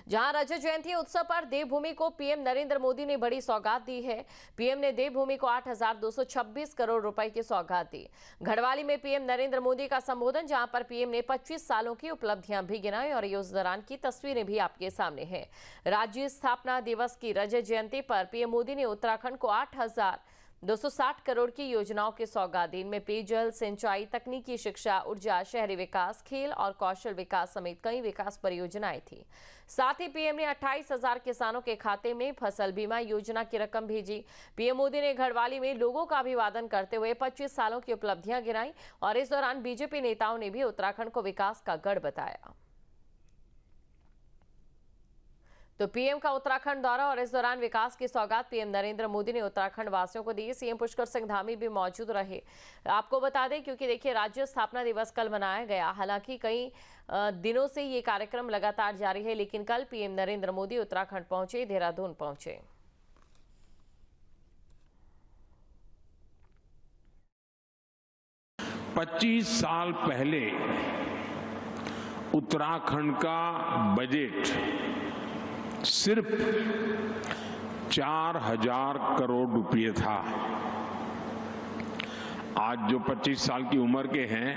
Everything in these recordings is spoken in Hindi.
जहां रजत जयंती उत्सव पर देवभूमि को पीएम नरेंद्र मोदी ने बड़ी सौगात दी है। पीएम ने देवभूमि को 8,226 करोड़ रुपए की सौगात दी। घड़वाली में पीएम नरेंद्र मोदी का संबोधन, जहां पर पीएम ने 25 सालों की उपलब्धियां भी गिनाई और उस दौरान की तस्वीरें भी आपके सामने हैं। राज्य स्थापना दिवस की रजत जयंती पर पीएम मोदी ने उत्तराखंड को 8,260 करोड़ की योजनाओं की सौगात दी। इनमें पेयजल, सिंचाई, तकनीकी शिक्षा, ऊर्जा, शहरी विकास, खेल और कौशल विकास समेत कई विकास परियोजनाएं थी। साथ ही पीएम ने 28,000 किसानों के खाते में फसल बीमा योजना की रकम भेजी। पीएम मोदी ने घड़वाली में लोगों का अभिवादन करते हुए 25 सालों की उपलब्धियां गिनाई और इस दौरान बीजेपी नेताओं ने भी उत्तराखंड को विकास का गढ़ बताया। तो पीएम का उत्तराखंड दौरा और इस दौरान विकास की सौगात पीएम नरेंद्र मोदी ने उत्तराखंड वासियों को दी। सीएम पुष्कर सिंह धामी भी मौजूद रहे। आपको बता दें, क्योंकि देखिए राज्य स्थापना दिवस कल मनाया गया, हालांकि कई दिनों से ये कार्यक्रम लगातार जारी है, लेकिन कल पीएम नरेंद्र मोदी उत्तराखंड पहुंचे, देहरादून पहुंचे। पच्चीस साल पहले उत्तराखंड का बजट सिर्फ 4,000 करोड़ रुपए था। आज जो 25 साल की उम्र के हैं,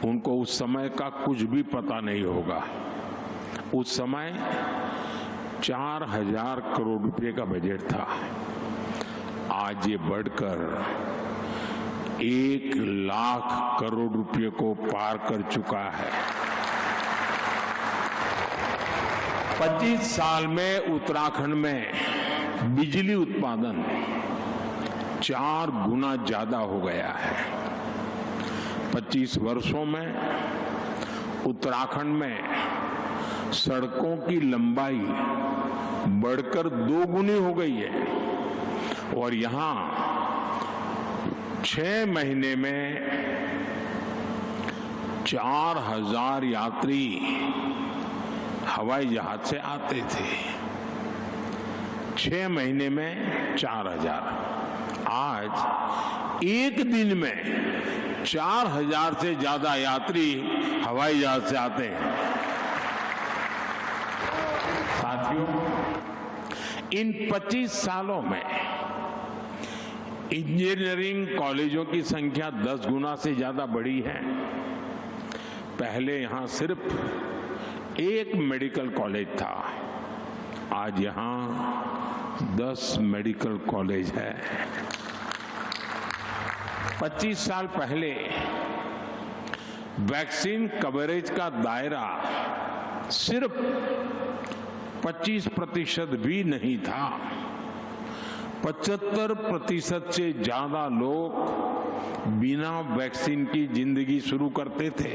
उनको उस समय का कुछ भी पता नहीं होगा। उस समय 4,000 करोड़ रुपए का बजट था। आज ये बढ़कर 1,00,000 करोड़ रुपए को पार कर चुका है। 25 साल में उत्तराखंड में बिजली उत्पादन 4 गुना ज्यादा हो गया है। 25 वर्षों में उत्तराखंड में सड़कों की लंबाई बढ़कर 2 गुनी हो गई है और यहां 6 महीने में 4,000 यात्री हवाई जहाज से आते थे। 6 महीने में 4,000। आज एक दिन में 4,000 से ज्यादा यात्री हवाई जहाज से आते हैं। साथियों, इन 25 सालों में इंजीनियरिंग कॉलेजों की संख्या 10 गुना से ज्यादा बढ़ी है। पहले यहां सिर्फ एक मेडिकल कॉलेज था, आज यहां 10 मेडिकल कॉलेज है। 25 साल पहले वैक्सीन कवरेज का दायरा सिर्फ 25% भी नहीं था। 75% से ज्यादा लोग बिना वैक्सीन की जिंदगी शुरू करते थे।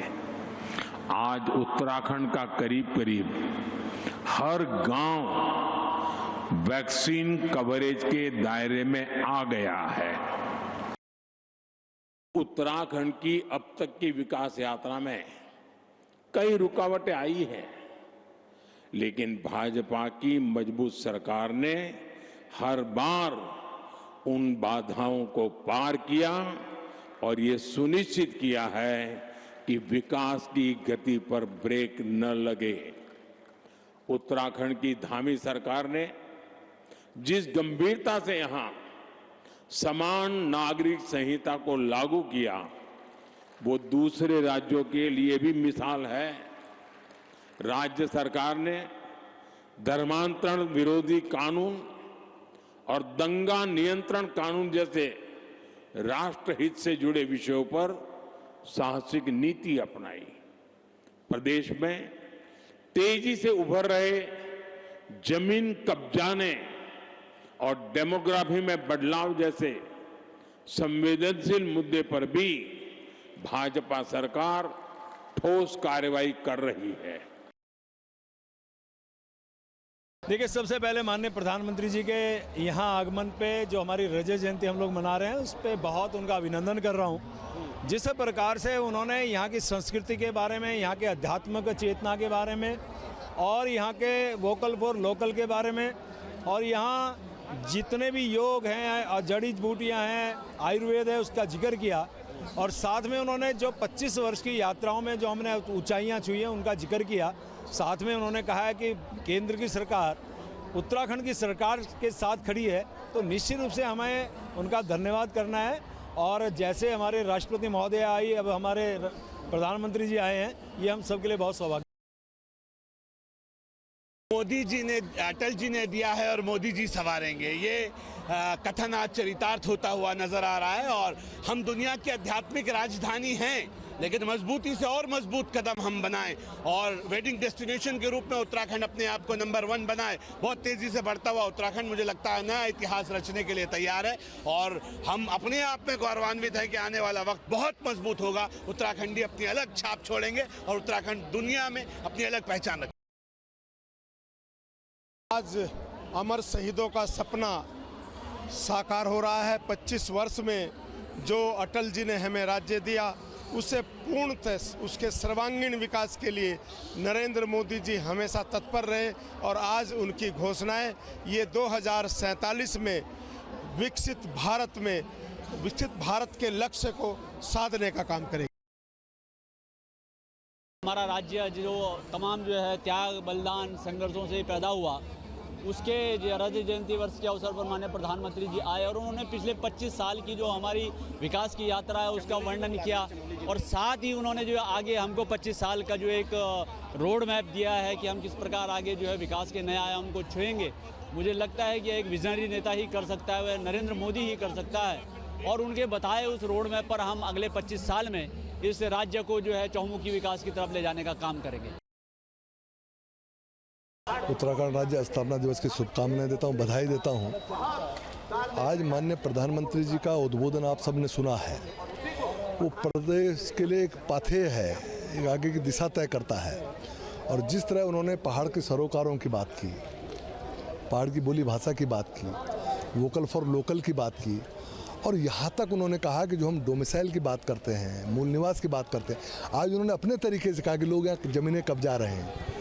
आज उत्तराखंड का करीब करीब हर गांव वैक्सीन कवरेज के दायरे में आ गया है। उत्तराखंड की अब तक की विकास यात्रा में कई रुकावटें आई हैं, लेकिन भाजपा की मजबूत सरकार ने हर बार उन बाधाओं को पार किया और ये सुनिश्चित किया है कि विकास की गति पर ब्रेक न लगे। उत्तराखंड की धामी सरकार ने जिस गंभीरता से यहां समान नागरिक संहिता को लागू किया, वो दूसरे राज्यों के लिए भी मिसाल है। राज्य सरकार ने धर्मांतरण विरोधी कानून और दंगा नियंत्रण कानून जैसे राष्ट्रहित से जुड़े विषयों पर साहसिक नीति अपनाई। प्रदेश में तेजी से उभर रहे जमीन कब्जाने और डेमोग्राफी में बदलाव जैसे संवेदनशील मुद्दे पर भी भाजपा सरकार ठोस कार्रवाई कर रही है। देखिए, सबसे पहले माननीय प्रधानमंत्री जी के यहाँ आगमन पे जो हमारी रजत जयंती हम लोग मना रहे हैं, उस पर बहुत उनका अभिनंदन कर रहा हूँ। जिस प्रकार से उन्होंने यहाँ की संस्कृति के बारे में, यहाँ के आध्यात्मिक चेतना के बारे में और यहाँ के वोकल फॉर लोकल के बारे में और यहाँ जितने भी योग हैं और जड़ी बूटियाँ हैं, आयुर्वेद है, उसका जिक्र किया। और साथ में उन्होंने जो 25 वर्ष की यात्राओं में जो हमने ऊंचाइयाँ छुई हैं उनका जिक्र किया। साथ में उन्होंने कहा है कि केंद्र की सरकार उत्तराखंड की सरकार के साथ खड़ी है, तो निश्चित रूप से हमें उनका धन्यवाद करना है। और जैसे हमारे राष्ट्रपति महोदय आई, अब हमारे प्रधानमंत्री जी आए हैं, ये हम सब के लिए बहुत सौभाग्य। मोदी जी ने, अटल जी ने दिया है और मोदी जी संवारेंगे, ये कथन आज चरितार्थ होता हुआ नजर आ रहा है। और हम दुनिया की आध्यात्मिक राजधानी हैं, लेकिन मजबूती से और मजबूत कदम हम बनाएं और वेडिंग डेस्टिनेशन के रूप में उत्तराखंड अपने आप को नंबर 1 बनाए। बहुत तेजी से बढ़ता हुआ उत्तराखंड मुझे लगता है नया इतिहास रचने के लिए तैयार है और हम अपने आप में गौरवान्वित हैं कि आने वाला वक्त बहुत मजबूत होगा। उत्तराखंडी अपनी अलग छाप छोड़ेंगे और उत्तराखंड दुनिया में अपनी अलग पहचान रखेगा। आज अमर शहीदों का सपना साकार हो रहा है। 25 वर्ष में जो अटल जी ने हमें राज्य दिया, उसे पूर्णतः उसके सर्वांगीण विकास के लिए नरेंद्र मोदी जी हमेशा तत्पर रहे और आज उनकी घोषणाएं ये 2047 में विकसित भारत के लक्ष्य को साधने का काम करेगी। हमारा राज्य जो तमाम जो है त्याग बलिदान संघर्षों से पैदा हुआ, उसके रजत जयंती वर्ष के अवसर पर माननीय प्रधानमंत्री जी आए और उन्होंने पिछले 25 साल की जो हमारी विकास की यात्रा है उसका वर्णन किया और साथ ही उन्होंने जो आगे हमको 25 साल का जो एक रोड मैप दिया है कि हम किस प्रकार आगे जो है विकास के नए आयाम को छुएंगे। मुझे लगता है कि एक विजनरी नेता ही कर सकता है, वह नरेंद्र मोदी ही कर सकता है और उनके बताए उस रोड मैप पर हम अगले 25 साल में इस राज्य को जो है चहुमुखी विकास की तरफ ले जाने का काम करेंगे। उत्तराखंड राज्य स्थापना दिवस की शुभकामनाएं देता हूं, बधाई देता हूं। आज माननीय प्रधानमंत्री जी का उद्बोधन आप सबने सुना है, वो प्रदेश के लिए एक पाथेय है, एक आगे की दिशा तय करता है। और जिस तरह उन्होंने पहाड़ के सरोकारों की बात की, पहाड़ की बोली भाषा की बात की, वोकल फॉर लोकल की बात की और यहाँ तक उन्होंने कहा कि जो हम डोमिसाइल की बात करते हैं, मूल निवास की बात करते हैं, आज उन्होंने अपने तरीके से कहा कि लोग यहाँ ज़मीनें कब्जा रहे हैं,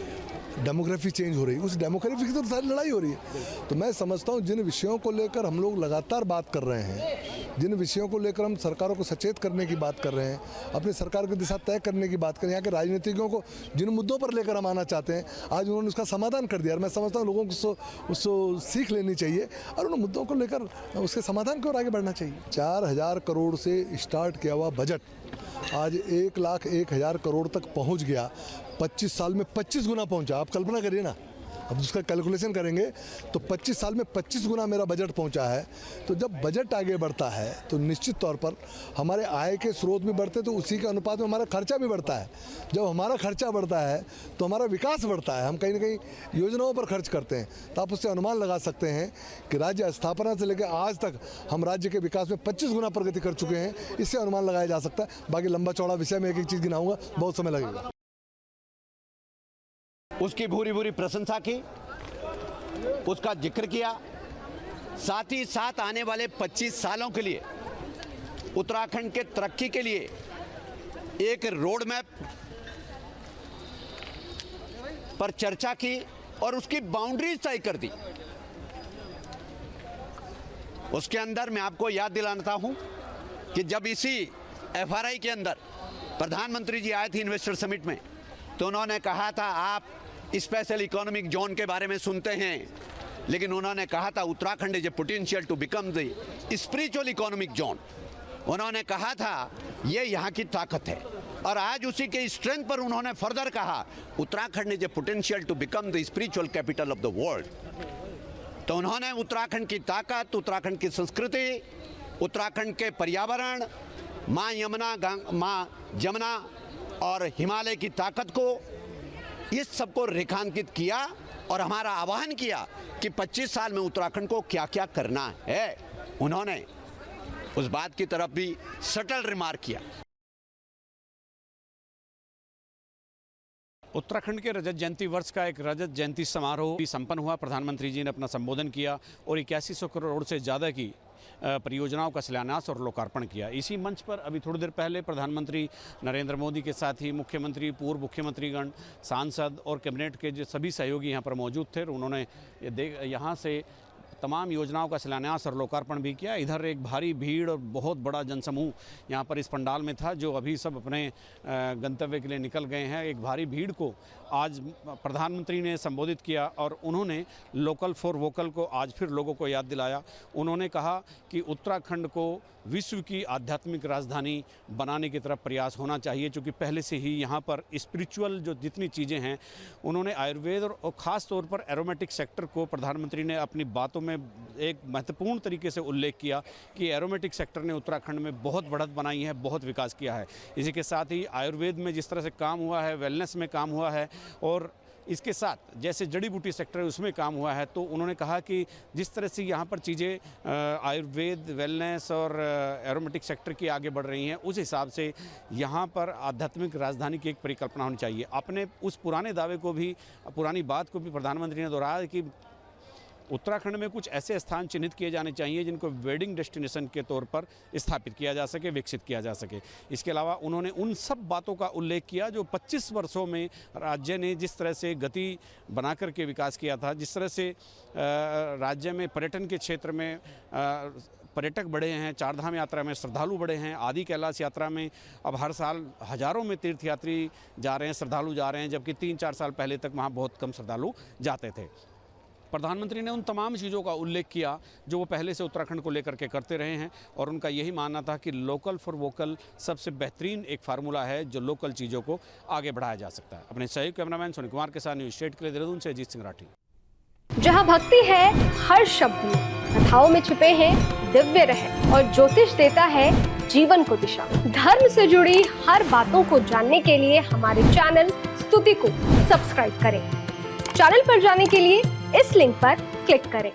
डेमोग्राफी चेंज हो रही है, उस डेमोग्राफी की तो सारी लड़ाई हो रही है। तो मैं समझता हूँ जिन विषयों को लेकर हम लोग लगातार बात कर रहे हैं, जिन विषयों को लेकर हम सरकारों को सचेत करने की बात कर रहे हैं, अपनी सरकार की दिशा तय करने की बात कर रहे हैं, यहाँ के राजनीतिज्ञों को जिन मुद्दों पर लेकर हम आना चाहते हैं, आज उन्होंने उसका समाधान कर दिया। और मैं समझता हूँ लोगों को उसको सीख लेनी चाहिए और उन मुद्दों को लेकर उसके समाधान की ओर आगे बढ़ना चाहिए। 4000 करोड़ से स्टार्ट किया हुआ बजट आज 1,01,000 करोड़ तक पहुँच गया। 25 साल में 25 गुना पहुंचा। आप कल्पना करिए ना, अब उसका कैलकुलेशन करेंगे तो 25 साल में 25 गुना मेरा बजट पहुंचा है। तो जब बजट आगे बढ़ता है तो निश्चित तौर पर हमारे आय के स्रोत भी बढ़ते हैं, तो उसी के अनुपात में हमारा खर्चा भी बढ़ता है। जब हमारा खर्चा बढ़ता है तो हमारा विकास बढ़ता है। हम कहीं ना कहीं योजनाओं पर खर्च करते हैं, तो आप उससे अनुमान लगा सकते हैं कि राज्य स्थापना से लेकर आज तक हम राज्य के विकास में 25 गुना प्रगति कर चुके हैं। इससे अनुमान लगाया जा सकता है। बाकी लंबा चौड़ा विषय में एक एक चीज़ गिनाऊंगा, बहुत समय लगेगा। उसकी भूरी भूरी प्रशंसा की, उसका जिक्र किया, साथ ही साथ आने वाले 25 सालों के लिए उत्तराखंड के तरक्की के लिए एक रोड मैप पर चर्चा की और उसकी बाउंड्रीज तय कर दी। उसके अंदर मैं आपको याद दिलाता हूं कि जब इसी FRI के अंदर प्रधानमंत्री जी आए थे इन्वेस्टर समिट में, तो उन्होंने कहा था आप स्पेशल इकोनॉमिक जोन के बारे में सुनते हैं, लेकिन उन्होंने कहा था Uttarakhand is a potential to become the spiritual economic zone. उन्होंने कहा था ये यहाँ की ताकत है और आज उसी के स्ट्रेंथ पर उन्होंने फर्दर कहा Uttarakhand is a potential to become the spiritual capital of the world. तो उन्होंने उत्तराखंड की ताकत, उत्तराखंड की संस्कृति, उत्तराखंड के पर्यावरण, माँ जमुना और हिमालय की ताकत को, इस सबको रेखांकित किया और हमारा आह्वान किया कि 25 साल में उत्तराखंड को क्या क्या करना है। उन्होंने उस बात की तरफ भी सटल रिमार्क किया। उत्तराखंड के रजत जयंती वर्ष का एक रजत जयंती समारोह भी संपन्न हुआ। प्रधानमंत्री जी ने अपना संबोधन किया और 8100 करोड़ से ज़्यादा की परियोजनाओं का शिलान्यास और लोकार्पण किया। इसी मंच पर अभी थोड़ी देर पहले प्रधानमंत्री नरेंद्र मोदी के साथ ही मुख्यमंत्री, पूर्व मुख्यमंत्रीगण, सांसद और कैबिनेट के जो सभी सहयोगी यहाँ पर मौजूद थे। उन्होंने यहाँ से तमाम योजनाओं का शिलान्यास और लोकार्पण भी किया। इधर एक भारी भीड़ और बहुत बड़ा जनसमूह यहाँ पर इस पंडाल में था, जो अभी सब अपने गंतव्य के लिए निकल गए हैं। एक भारी भीड़ को आज प्रधानमंत्री ने संबोधित किया और उन्होंने लोकल फॉर वोकल को आज फिर लोगों को याद दिलाया। उन्होंने कहा कि उत्तराखंड को विश्व की आध्यात्मिक राजधानी बनाने की तरफ प्रयास होना चाहिए, क्योंकि पहले से ही यहाँ पर स्पिरिचुअल जो जितनी चीज़ें हैं, उन्होंने आयुर्वेद और ख़ास तौर पर एरोमेटिक सेक्टर को प्रधानमंत्री ने अपनी बातों में एक महत्वपूर्ण तरीके से उल्लेख किया कि एरोमेटिक सेक्टर ने उत्तराखंड में बहुत बढ़त बनाई है, बहुत विकास किया है। इसी के साथ ही आयुर्वेद में जिस तरह से काम हुआ है, वेलनेस में काम हुआ है और इसके साथ जैसे जड़ी बूटी सेक्टर है उसमें काम हुआ है, तो उन्होंने कहा कि जिस तरह से यहाँ पर चीज़ें आयुर्वेद, वेलनेस और एरोमेटिक सेक्टर की आगे बढ़ रही हैं, उस हिसाब से यहाँ पर आध्यात्मिक राजधानी की एक परिकल्पना होनी चाहिए। अपने उस पुराने दावे को भी, पुरानी बात को भी प्रधानमंत्री ने दोहराया कि उत्तराखंड में कुछ ऐसे स्थान चिन्हित किए जाने चाहिए जिनको वेडिंग डेस्टिनेशन के तौर पर स्थापित किया जा सके, विकसित किया जा सके। इसके अलावा उन्होंने उन सब बातों का उल्लेख किया जो 25 वर्षों में राज्य ने जिस तरह से गति बना करके विकास किया था, जिस तरह से राज्य में पर्यटन के क्षेत्र में पर्यटक बढ़े हैं, चारधाम यात्रा में श्रद्धालु बढ़े हैं, आदि कैलाश यात्रा में अब हर साल हजारों में तीर्थयात्री जा रहे हैं, श्रद्धालु जा रहे हैं, जबकि 3-4 साल पहले तक वहाँ बहुत कम श्रद्धालु जाते थे। प्रधानमंत्री ने उन तमाम चीज़ों का उल्लेख किया जो वो पहले से उत्तराखंड को लेकर के करते रहे हैं और उनका यही मानना था कि लोकल फॉर वोकल सबसे बेहतरीन एक फार्मूला है जो लोकल चीज़ों को आगे बढ़ाया जा सकता है। अपने सहयोगी कैमरामैन सोनी कुमार के साथ न्यूज़ स्टेट के लिए देहरादून से अजीत सिंह राठी। जहाँ भक्ति है हर शब्द में, कथाओं में छुपे हैं दिव्य रहस्य और ज्योतिष देता है जीवन को दिशा। धर्म से जुड़ी हर बातों को जानने के लिए हमारे चैनल स्तुति को सब्सक्राइब करें। चैनल पर जाने के लिए इस लिंक पर क्लिक करें।